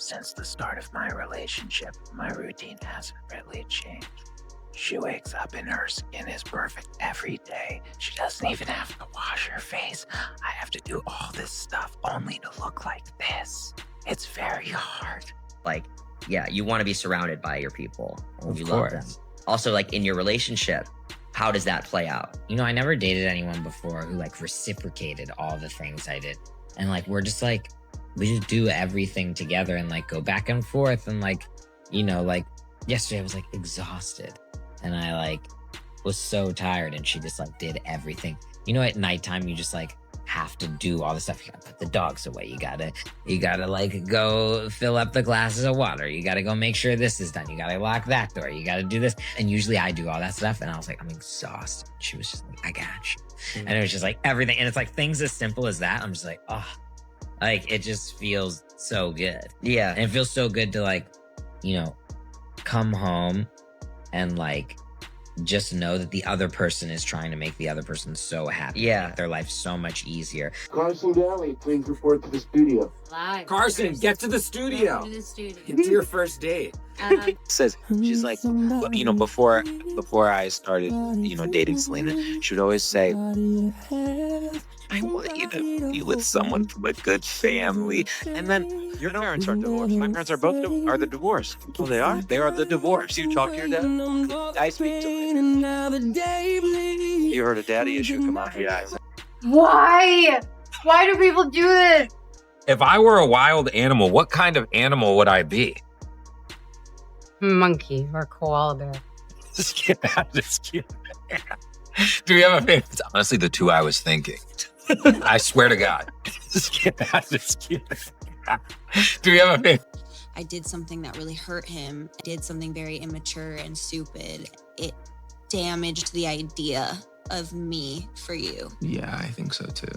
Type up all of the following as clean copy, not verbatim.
Since the start of my relationship, my routine hasn't really changed. She wakes up and her skin is perfect every day. She doesn't even have to wash her face. I have to do all this stuff only to look like this. It's very hard. Like, yeah, you want to be surrounded by your people. Of You course. love them. Also, like in your relationship, how does that play out? You know, I never dated anyone before who like reciprocated all the things I did. And like, we're just like, we just do everything together and like go back and forth. And like, you know, like yesterday I was like exhausted and I like was so tired and she just like did everything. You know, at nighttime, you just like have to do all the stuff. You gotta put the dogs away. You gotta like go fill up the glasses of water. You gotta go make sure this is done. You gotta lock that door. You gotta do this. And usually I do all that stuff. And I was like, I'm exhausted. She was just like, I got you. And it was just like everything. And it's like things as simple as that. I'm just like, oh, like it just feels so good. Yeah. And it feels so good to like, you know, come home and like just know that the other person is trying to make the other person so happy. Yeah. Make their life so much easier. Carson Daly, please report to the studio. Live. Carson, get to the studio. To the studio. Get to your first date. Says she's like, you know, before I started, you know, dating Selena, she would always say, I want you to be with someone from a good family. And then your parents are divorced. My parents are both are the divorce. Oh, they are? They are the divorce. You talk to your dad? I speak to him. You heard a daddy issue come out of your eyes. Why? Why do people do this? If I were a wild animal, what kind of animal would I be? Monkey or koala bear. Just kidding. Just kidding. Do we have a favorite? It's honestly the two I was thinking. I swear to God. Just kidding. Just kidding. Do we have a favorite? I did something that really hurt him. I did something very immature and stupid. It damaged the idea of me for you. Yeah, I think so too.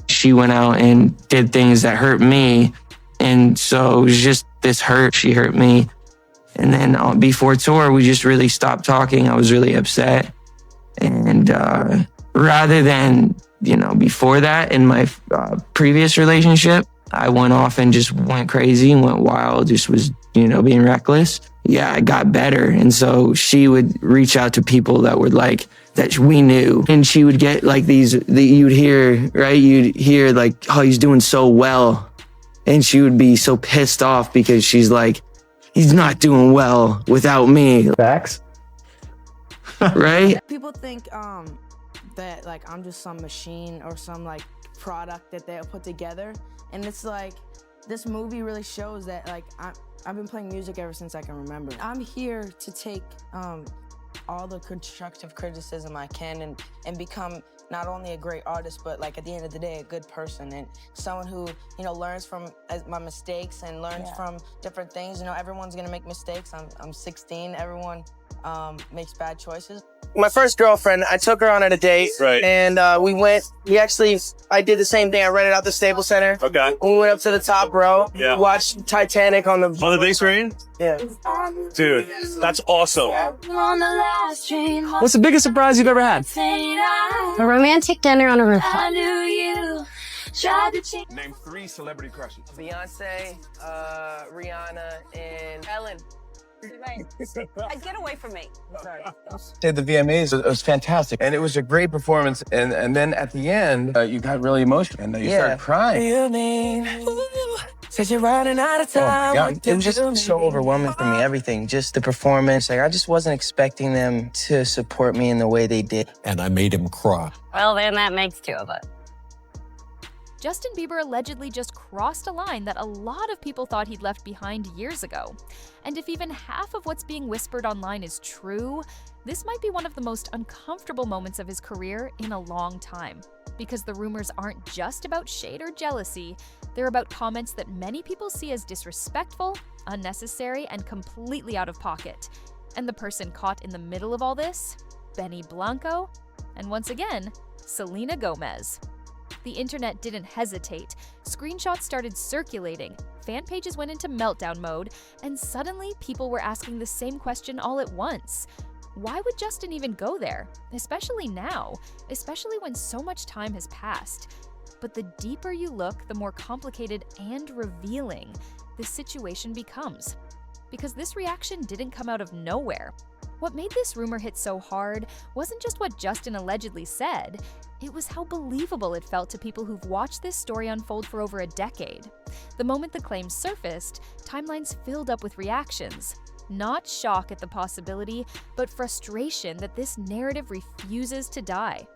She went out and did things that hurt me. And so it was just this hurt. She hurt me. And then before tour, we just really stopped talking. I was really upset. And rather than, you know, before that in my previous relationship, I went off and just went crazy and went wild, just was, you know, being reckless. Yeah, I got better. And so she would reach out to people that were like, that we knew. And she would get like these, you'd hear, right? You'd hear like, oh, he's doing so well. And she would be so pissed off because she's like, he's not doing well without me. Facts. Right? People think that like I'm just some machine or some like product that they put together, and it's like this movie really shows that like I've been playing music ever since I can remember. I'm here to take all the constructive criticism I can and become not only a great artist, but like at the end of the day, a good person and someone who, you know, learns from my mistakes and learns from different things. You know, everyone's gonna make mistakes. I'm 16. Everyone makes bad choices. My first girlfriend, I took her on a date. Right. And I did the same thing. I rented out the Staples Center. Okay. We went up to the top row. Yeah. Watched Titanic on the big screen? Yeah. Dude, that's awesome. What's the biggest surprise you've ever had? A romantic dinner on a rooftop. Name 3 celebrity crushes. Beyonce, Rihanna, and Ellen. Get away from me. Sorry. Did the VMAs, it was fantastic. And it was a great performance. And then at the end, you got really emotional and you started crying. Said you're running out of time. Yeah, it was just so overwhelming for me, everything. Just the performance. Like, I just wasn't expecting them to support me in the way they did. And I made him cry. Well, then that makes 2 of us. Justin Bieber allegedly just crossed a line that a lot of people thought he'd left behind years ago. And if even half of what's being whispered online is true, this might be one of the most uncomfortable moments of his career in a long time. Because the rumors aren't just about shade or jealousy, they're about comments that many people see as disrespectful, unnecessary, and completely out of pocket. And the person caught in the middle of all this? Blanco, and once again, Selena Gomez. The internet didn't hesitate. Screenshots started circulating, fan pages went into meltdown mode, and suddenly people were asking the same question all at once. Why would Justin even go there? Especially now, especially when so much time has passed. But the deeper you look, the more complicated and revealing this situation becomes. Because this reaction didn't come out of nowhere. What made this rumor hit so hard wasn't just what Justin allegedly said, it was how believable it felt to people who've watched this story unfold for over a decade. The moment the claims surfaced, timelines filled up with reactions. Not shock at the possibility, but frustration that this narrative refuses to die.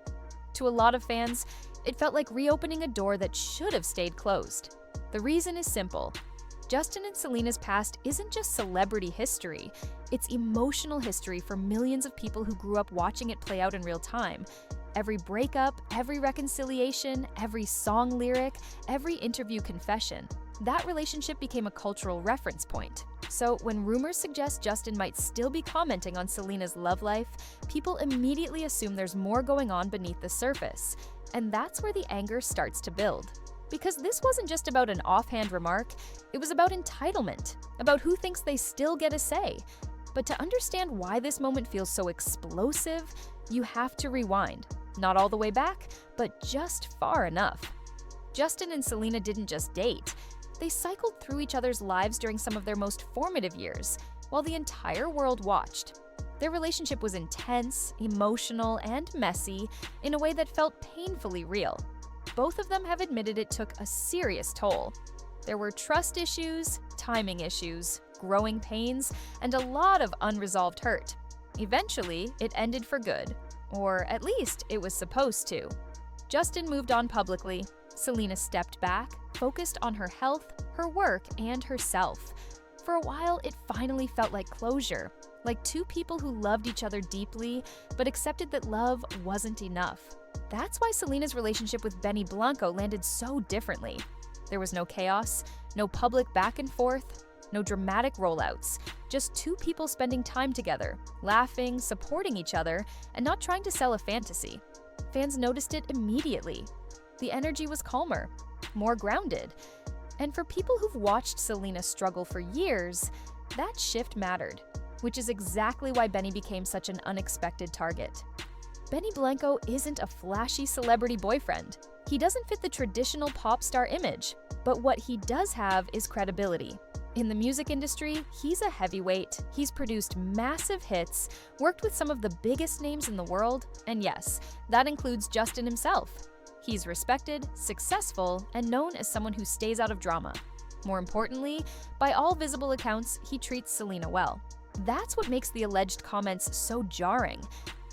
To a lot of fans, it felt like reopening a door that should have stayed closed. The reason is simple. Justin and Selena's past isn't just celebrity history, it's emotional history for millions of people who grew up watching it play out in real time. Every breakup, every reconciliation, every song lyric, every interview confession, that relationship became a cultural reference point. So when rumors suggest Justin might still be commenting on Selena's love life, people immediately assume there's more going on beneath the surface. And that's where the anger starts to build. Because this wasn't just about an offhand remark, it was about entitlement, about who thinks they still get a say. But to understand why this moment feels so explosive, you have to rewind. Not all the way back, but just far enough. Justin and Selena didn't just date. They cycled through each other's lives during some of their most formative years, while the entire world watched. Their relationship was intense, emotional, and messy in a way that felt painfully real. Both of them have admitted it took a serious toll. There were trust issues, timing issues, growing pains, and a lot of unresolved hurt. Eventually, it ended for good, or at least it was supposed to. Justin moved on publicly. Selena stepped back, focused on her health, her work, and herself. For a while, it finally felt like closure, like two people who loved each other deeply, but accepted that love wasn't enough. That's why Selena's relationship with Blanco landed so differently. There was no chaos, no public back and forth, no dramatic rollouts, just two people spending time together, laughing, supporting each other, and not trying to sell a fantasy. Fans noticed it immediately. The energy was calmer, more grounded. And for people who've watched Selena struggle for years, that shift mattered, which is exactly why Benny became such an unexpected target. Blanco isn't a flashy celebrity boyfriend. He doesn't fit the traditional pop star image, but what he does have is credibility. In the music industry, he's a heavyweight, he's produced massive hits, worked with some of the biggest names in the world, and yes, that includes Justin himself. He's respected, successful, and known as someone who stays out of drama. More importantly, by all visible accounts, he treats Selena well. That's what makes the alleged comments so jarring.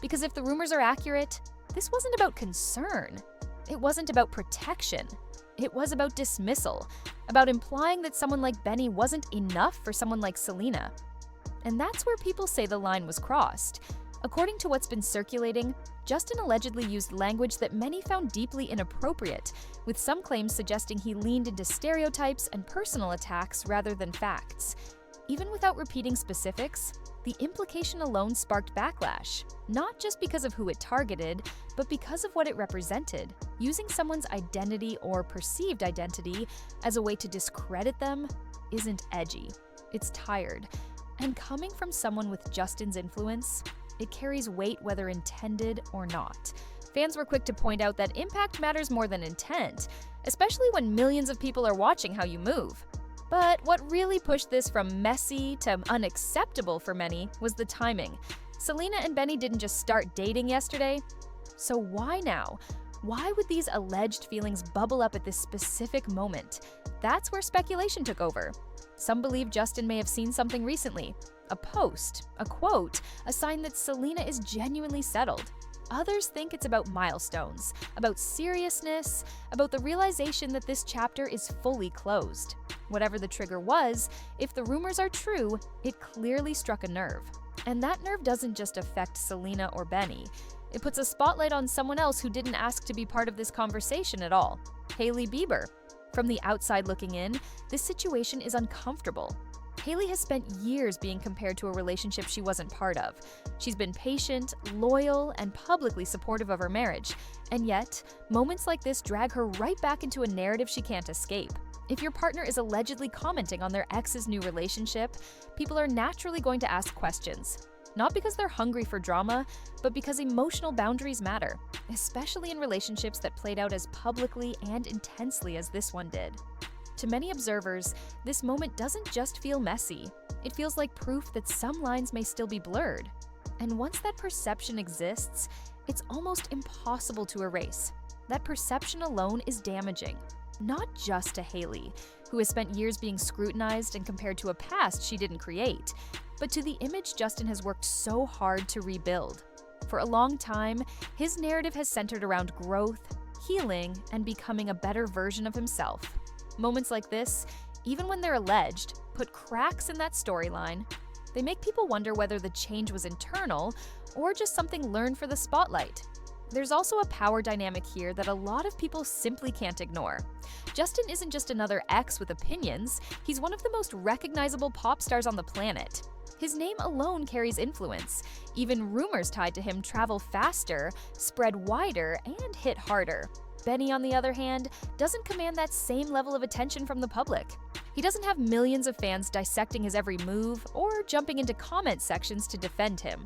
Because if the rumors are accurate, this wasn't about concern. It wasn't about protection. It was about dismissal, about implying that someone like Benny wasn't enough for someone like Selena. And that's where people say the line was crossed. According to what's been circulating, Justin allegedly used language that many found deeply inappropriate, with some claims suggesting he leaned into stereotypes and personal attacks rather than facts. Even without repeating specifics, the implication alone sparked backlash, not just because of who it targeted, but because of what it represented. Using someone's identity or perceived identity as a way to discredit them isn't edgy. It's tired. And coming from someone with Justin's influence, it carries weight whether intended or not. Fans were quick to point out that impact matters more than intent, especially when millions of people are watching how you move. But what really pushed this from messy to unacceptable for many was the timing. Selena and Benny didn't just start dating yesterday. So why now? Why would these alleged feelings bubble up at this specific moment? That's where speculation took over. Some believe Justin may have seen something recently. A post, a quote, a sign that Selena is genuinely settled. Others think it's about milestones, about seriousness, about the realization that this chapter is fully closed. Whatever the trigger was, if the rumors are true, it clearly struck a nerve. And that nerve doesn't just affect Selena or Benny. It puts a spotlight on someone else who didn't ask to be part of this conversation at all, Hailey Bieber. From the outside looking in, this situation is uncomfortable. Hailey has spent years being compared to a relationship she wasn't part of. She's been patient, loyal, and publicly supportive of her marriage. And yet, moments like this drag her right back into a narrative she can't escape. If your partner is allegedly commenting on their ex's new relationship, people are naturally going to ask questions. Not because they're hungry for drama, but because emotional boundaries matter, especially in relationships that played out as publicly and intensely as this one did. To many observers, this moment doesn't just feel messy. It feels like proof that some lines may still be blurred. And once that perception exists, it's almost impossible to erase. That perception alone is damaging, not just to Hailey, who has spent years being scrutinized and compared to a past she didn't create, but to the image Justin has worked so hard to rebuild. For a long time, his narrative has centered around growth, healing, and becoming a better version of himself. Moments like this, even when they're alleged, put cracks in that storyline. They make people wonder whether the change was internal or just something learned for the spotlight. There's also a power dynamic here that a lot of people simply can't ignore. Justin isn't just another ex with opinions, he's one of the most recognizable pop stars on the planet. His name alone carries influence. Even rumors tied to him travel faster, spread wider, and hit harder. Benny, on the other hand, doesn't command that same level of attention from the public. He doesn't have millions of fans dissecting his every move or jumping into comment sections to defend him.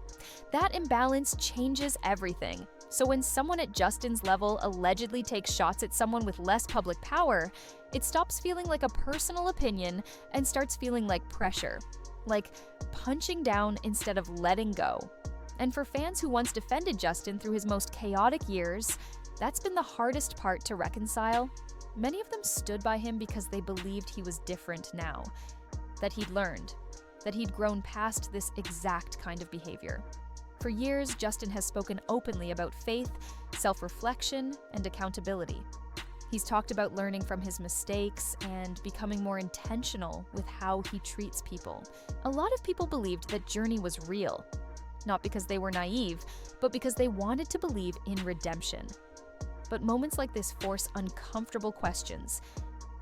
That imbalance changes everything. So when someone at Justin's level allegedly takes shots at someone with less public power, it stops feeling like a personal opinion and starts feeling like pressure. Like punching down instead of letting go. And for fans who once defended Justin through his most chaotic years, that's been the hardest part to reconcile. Many of them stood by him because they believed he was different now, that he'd learned, that he'd grown past this exact kind of behavior. For years, Justin has spoken openly about faith, self-reflection, and accountability. He's talked about learning from his mistakes and becoming more intentional with how he treats people. A lot of people believed that journey was real, not because they were naive, but because they wanted to believe in redemption. But moments like this force uncomfortable questions,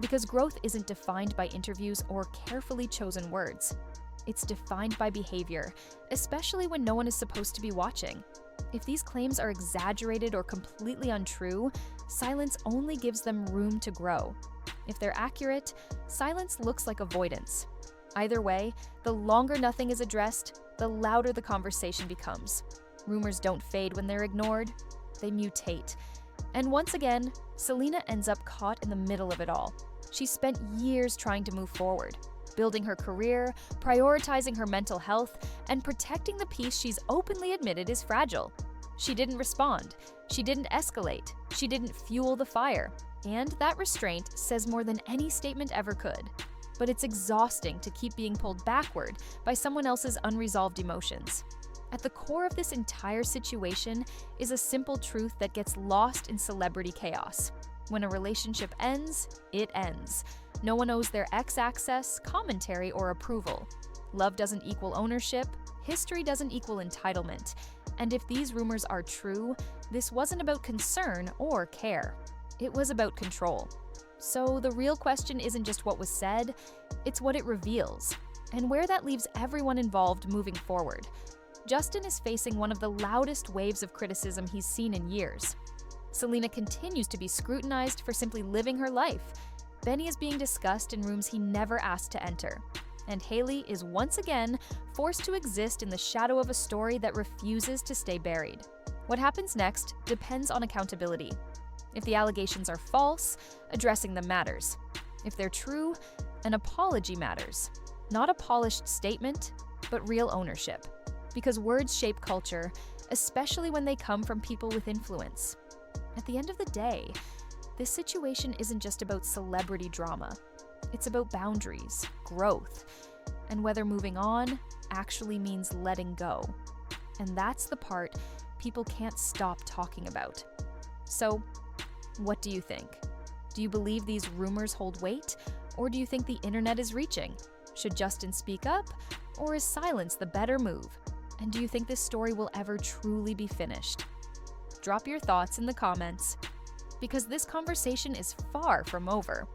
because growth isn't defined by interviews or carefully chosen words. It's defined by behavior, especially when no one is supposed to be watching. If these claims are exaggerated or completely untrue, silence only gives them room to grow. If they're accurate, silence looks like avoidance. Either way, the longer nothing is addressed, the louder the conversation becomes. Rumors don't fade when they're ignored, they mutate. And once again, Selena ends up caught in the middle of it all. She spent years trying to move forward, building her career, prioritizing her mental health, and protecting the peace she's openly admitted is fragile. She didn't respond. She didn't escalate. She didn't fuel the fire. And that restraint says more than any statement ever could. But it's exhausting to keep being pulled backward by someone else's unresolved emotions. At the core of this entire situation is a simple truth that gets lost in celebrity chaos. When a relationship ends, it ends. No one owes their ex access, commentary, or approval. Love doesn't equal ownership. History doesn't equal entitlement. And if these rumors are true, this wasn't about concern or care. It was about control. So the real question isn't just what was said, it's what it reveals, and where that leaves everyone involved moving forward. Justin is facing one of the loudest waves of criticism he's seen in years. Selena continues to be scrutinized for simply living her life. Benny is being discussed in rooms he never asked to enter. And Hailey is once again forced to exist in the shadow of a story that refuses to stay buried. What happens next depends on accountability. If the allegations are false, addressing them matters. If they're true, an apology matters. Not a polished statement, but real ownership. Because words shape culture, especially when they come from people with influence. At the end of the day, this situation isn't just about celebrity drama. It's about boundaries, growth, and whether moving on actually means letting go. And that's the part people can't stop talking about. So, what do you think? Do you believe these rumors hold weight, or do you think the internet is reaching? Should Justin speak up, or is silence the better move? And do you think this story will ever truly be finished? Drop your thoughts in the comments, because this conversation is far from over.